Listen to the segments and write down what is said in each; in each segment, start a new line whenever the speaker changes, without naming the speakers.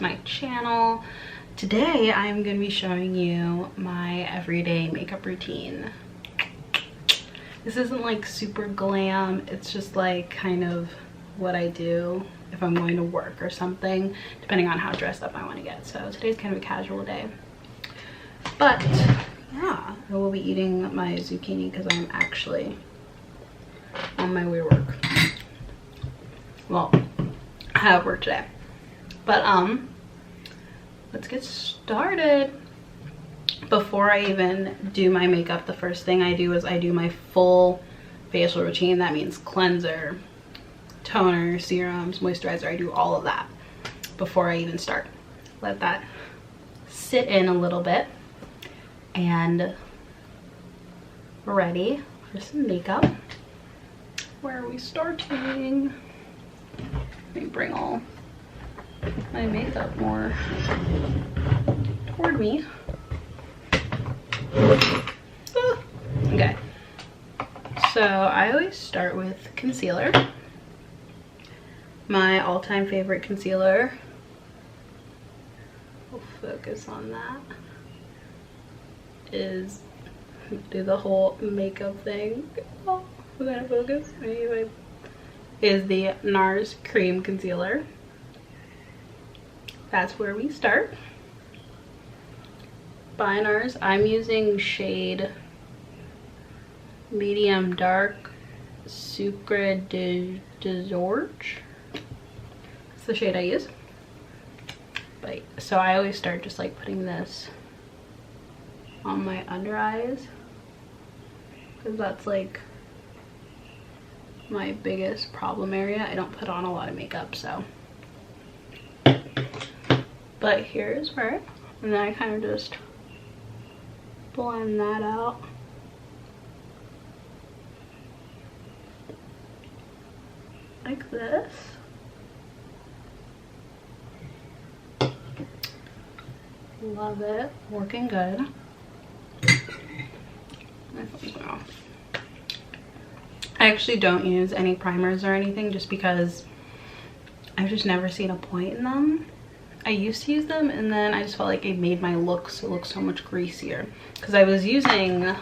to my channel. Today I'm going to be showing you my everyday makeup routine. This isn't like super glam, it's just like kind of what I do if I'm going to work or something, depending on how dressed up I want to get. So today's kind of a casual day. But yeah, I will be eating my zucchini because I'm actually on my way to work. Well, I have work today. But let's get started. Before I even do my makeup, the first thing I do is I do my full facial routine. That means cleanser, toner, serums, moisturizer. I do all of that before I even start. Let that sit in a little bit, and we're ready for some makeup. Where are we starting? Let me bring all my makeup more toward me. Okay, so I always start with concealer. My all-time favorite concealer, we'll focus on that, is, do the whole makeup thing. Oh, we're gonna focus. Anyway, is the NARS Cream Concealer. That's where we start. By NARS, I'm using shade Medium Dark Sucre de Zorge. That's the shade I use. But so I always start just like putting this on my under eyes, because that's like my biggest problem area. I don't put on a lot of makeup, so. But here's where, and then I kind of just blend that out. Like this. Love it. Working good. My phone's going off. I actually don't use any primers or anything just because I've just never seen a point in them. I used to use them, and then I just felt like it made my looks look so much greasier, because I was using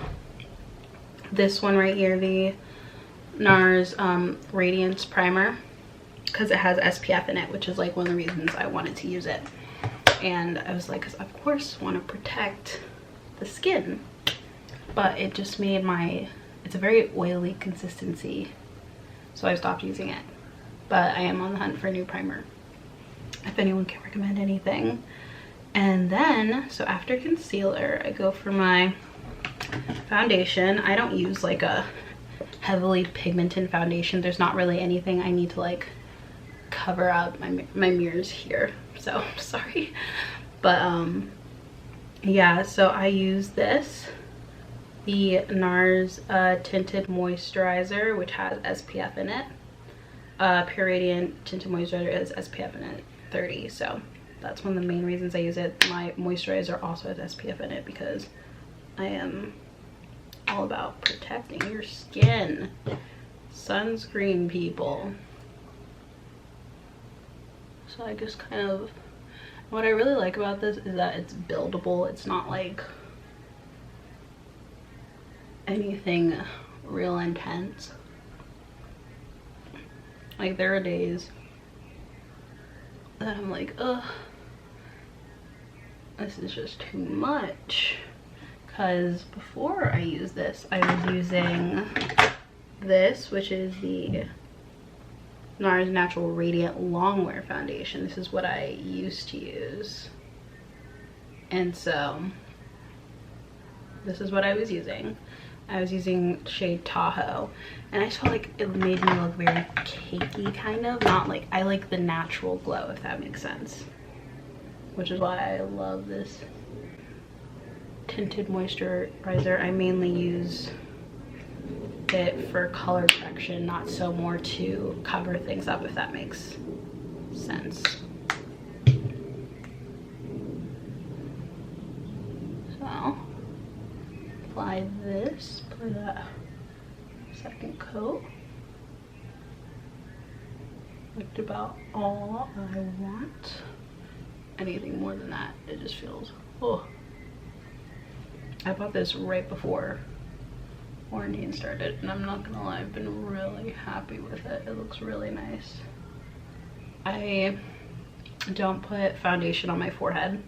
this one right here, the NARS Radiance Primer, because it has SPF in it, which is like one of the reasons I wanted to use it. And I was like, because of course I want to protect the skin, but it just made my, it's a very oily consistency, so I stopped using it. But I am on the hunt for a new primer, if anyone can recommend anything. And then, so after concealer, I go for my foundation. I don't use like a heavily pigmented foundation. There's not really anything I need to like cover up. My mirror's here, so sorry. But yeah, so I use this, the NARS Tinted Moisturizer, which has SPF in it. Pure Radiant Tinted Moisturizer is SPF in it 30, so that's one of the main reasons I use it. My moisturizer also has SPF in it because I am all about protecting your skin. Sunscreen, people. So I just kind of, what I really like about this is that it's buildable. It's not like anything real intense. Like, there are days that I'm like, ugh, this is just too much. Because before I used this, I was using this, which is the NARS Natural Radiant Longwear Foundation. This is what I used to use. And so, this is what I was using. I was using shade Tahoe, and I just felt like it made me look very cakey, kind of. Not like, I like the natural glow, if that makes sense. Which is why I love this tinted moisturizer. I mainly use it for color correction, not so more to cover things up, if that makes sense. So, apply this, apply that second coat. Looked about all I want. anything more than that. It just feels, oh. I bought this right before quarantine started, and I'm not gonna lie, I've been really happy with it. It looks really nice. I don't put foundation on my forehead.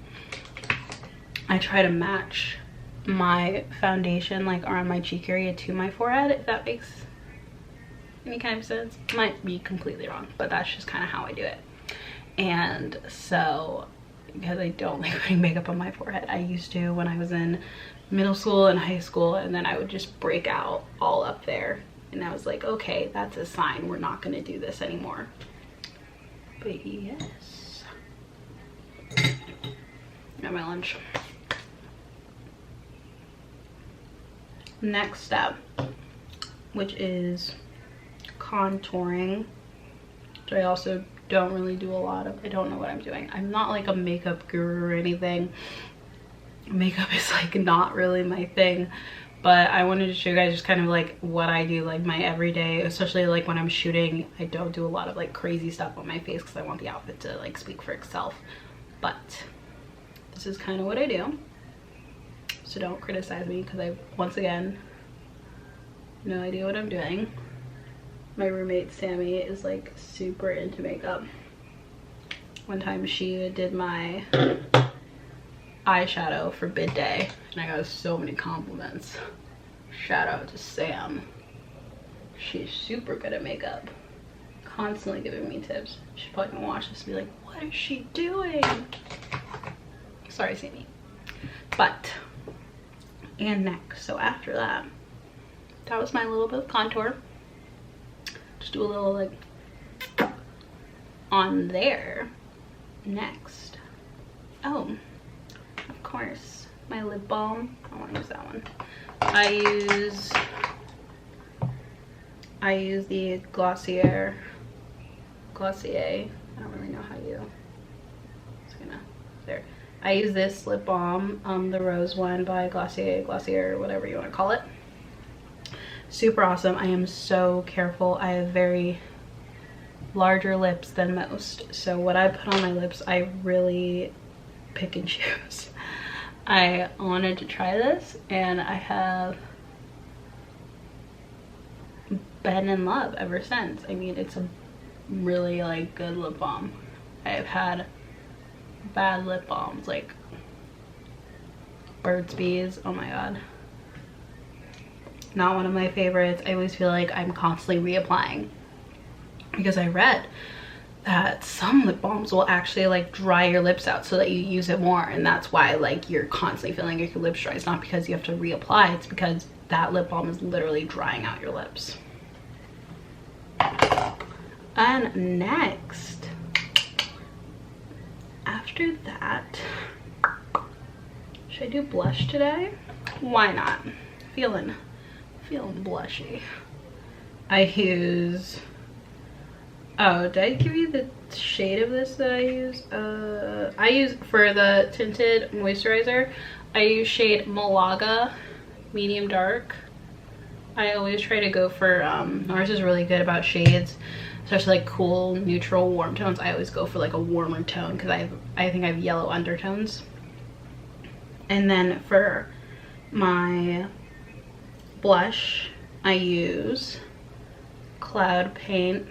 I try to match my foundation like around my cheek area to my forehead, if that makes any kind of sense. Might be completely wrong, but that's just kind of how I do it. And so, because I don't like putting makeup on my forehead, I used to when I was in middle school and high school, and then I would just break out all up there, and I was like, okay, that's a sign we're not going to do this anymore. But yes, got my lunch. Next step, which is contouring, which I also don't really do a lot of. I don't know what I'm doing. I'm not like a makeup guru or anything. Makeup is like not really my thing, but I wanted to show you guys just kind of like what I do, like my everyday, especially like when I'm shooting. I don't do a lot of like crazy stuff on my face because I want the outfit to like speak for itself, but this is kind of what I do. So don't criticize me because I, once again, no idea what I'm doing. My roommate Sammy is like super into makeup. One time she did my eyeshadow for bid day, and I got so many compliments. Shout out to Sam. She's super good at makeup, constantly giving me tips. She's probably gonna watch this and be like, what is she doing? Sorry, Sammy. But, and next, so after that, that was my little bit of contour. Just do a little like on there. Next, oh, of course, my lip balm. I want to use that one. I use the Glossier. I don't really know how you. It's gonna there. I use this lip balm, the rose one by Glossier, whatever you want to call it. Super awesome. I am so careful. I have very larger lips than most, so what I put on my lips, I really pick and choose. I wanted to try this, and I have been in love ever since. I mean, it's a really like good lip balm. I have had bad lip balms like Burt's Bees. Oh my god, not one of my favorites. I always feel like I'm constantly reapplying, because I read that some lip balms will actually like dry your lips out so that you use it more, and that's why like you're constantly feeling like your lips dry. It's not because you have to reapply, it's because that lip balm is literally drying out your lips. And next, after that, should I do blush today? Why not? Feeling blushy. I use, oh, did I give you the shade of this that I use? I use, for the tinted moisturizer, I use shade Malaga medium dark. I always try to go for, ours is really good about shades, especially like cool, neutral, warm tones. I always go for like a warmer tone because I think I have yellow undertones. And then for my blush, I use Cloud Paint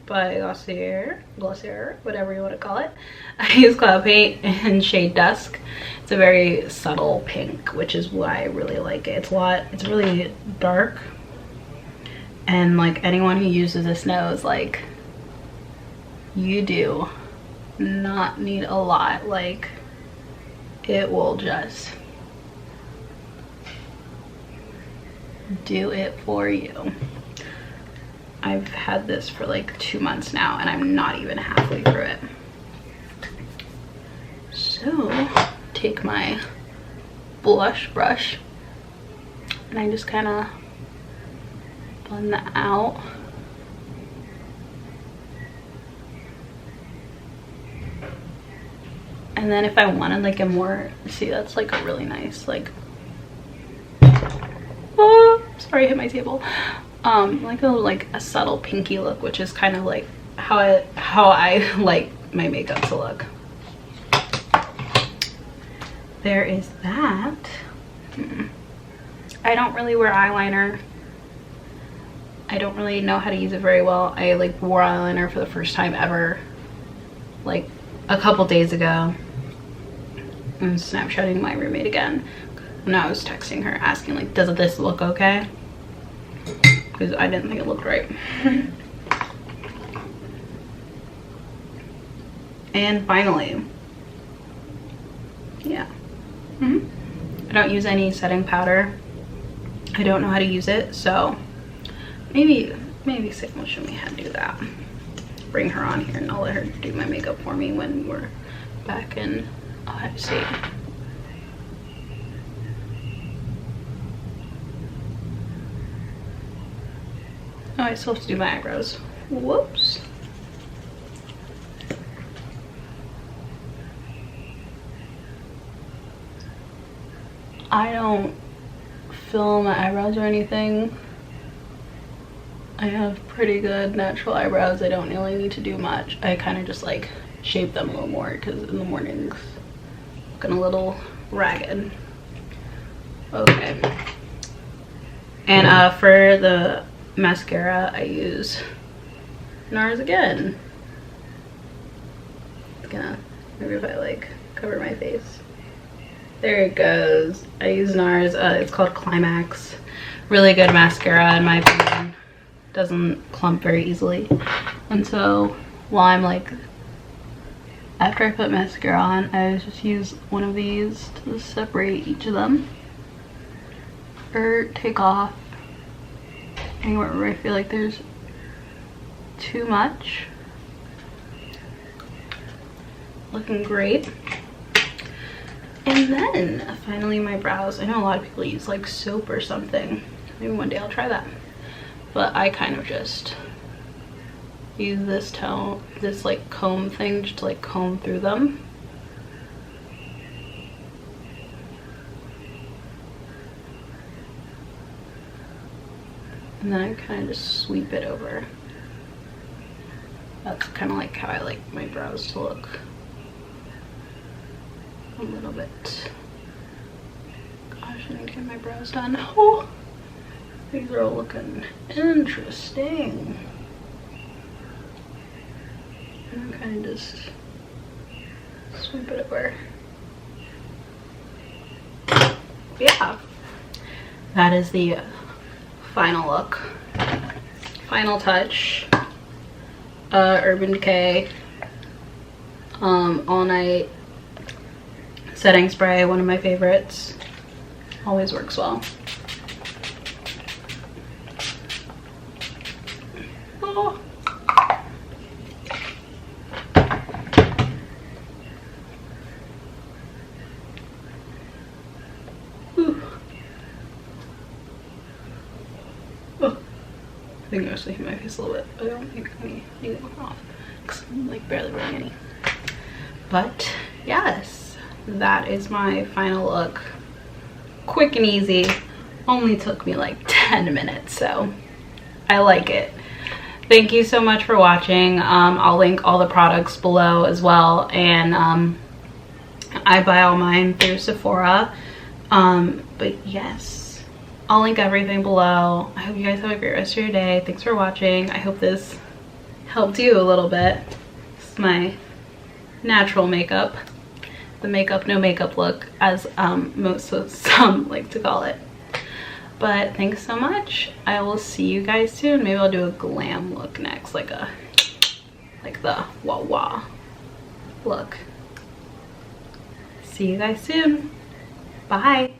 by Glossier, whatever you want to call it. I use Cloud Paint in shade Dusk. It's a very subtle pink, which is why I really like it. It's really dark, and like anyone who uses this knows, like, you do not need a lot. Like, it will just do it for you. I've had this for like 2 months now, and I'm not even halfway through it. So, take my blush brush, and I just kind of blend that out. And then if I wanted like a more, see, that's like a really nice, like, oh, sorry, I hit my table. Like a subtle pinky look, which is kind of like how I like my makeup to look. there is that. I don't really wear eyeliner. I don't really know how to use it very well. I like wore eyeliner for the first time ever like a couple days ago. I'm snapshotting my roommate again. When I was texting her asking like, does this look okay? Because I didn't think it looked right. And finally, yeah. I don't use any setting powder. I don't know how to use it, so maybe Sam will show me how to do that. Bring her on here and I'll let her do my makeup for me when we're back in Ohio State. Oh, I still have to do my eyebrows. Whoops. I don't fill my eyebrows or anything. I have pretty good natural eyebrows. I don't really need to do much. I kind of just like shape them a little more because in the mornings looking a little ragged. Okay. And for the mascara, I use NARS again. It's gonna, maybe if I like cover my face. There it goes. I use NARS. It's called Climax. Really good mascara in my opinion. Doesn't clump very easily. And so while I'm like, after I put mascara on, I just use one of these to separate each of them. Or take off anywhere where I feel like there's too much. Looking great. And then finally my brows. I know a lot of people use like soap or something. Maybe one day I'll try that. But I kind of just use this like comb thing just to like comb through them. And then I kind of just sweep it over. That's kind of like how I like my brows to look. A little bit. Gosh, I need to get my brows done. Oh, these are all looking interesting. And I kind of just sweep it over. Yeah, that is the final look. Final touch. Urban Decay All Night Setting Spray, one of my favorites. Always works well. Oh. I think I was shaking my face a little bit, but I don't think I need to go off because I'm like barely wearing any. But yes, that is my final look. Quick and easy. Only took me like 10 minutes, so I like it. Thank you so much for watching. I'll link all the products below as well, and I buy all mine through Sephora. But yes, I'll link everything below. I hope you guys have a great rest of your day. Thanks for watching. I hope this helped you a little bit. This is my natural makeup. The makeup, no makeup look, as some like to call it. But thanks so much. I will see you guys soon. Maybe I'll do a glam look next, like the wah wah look. See you guys soon. Bye.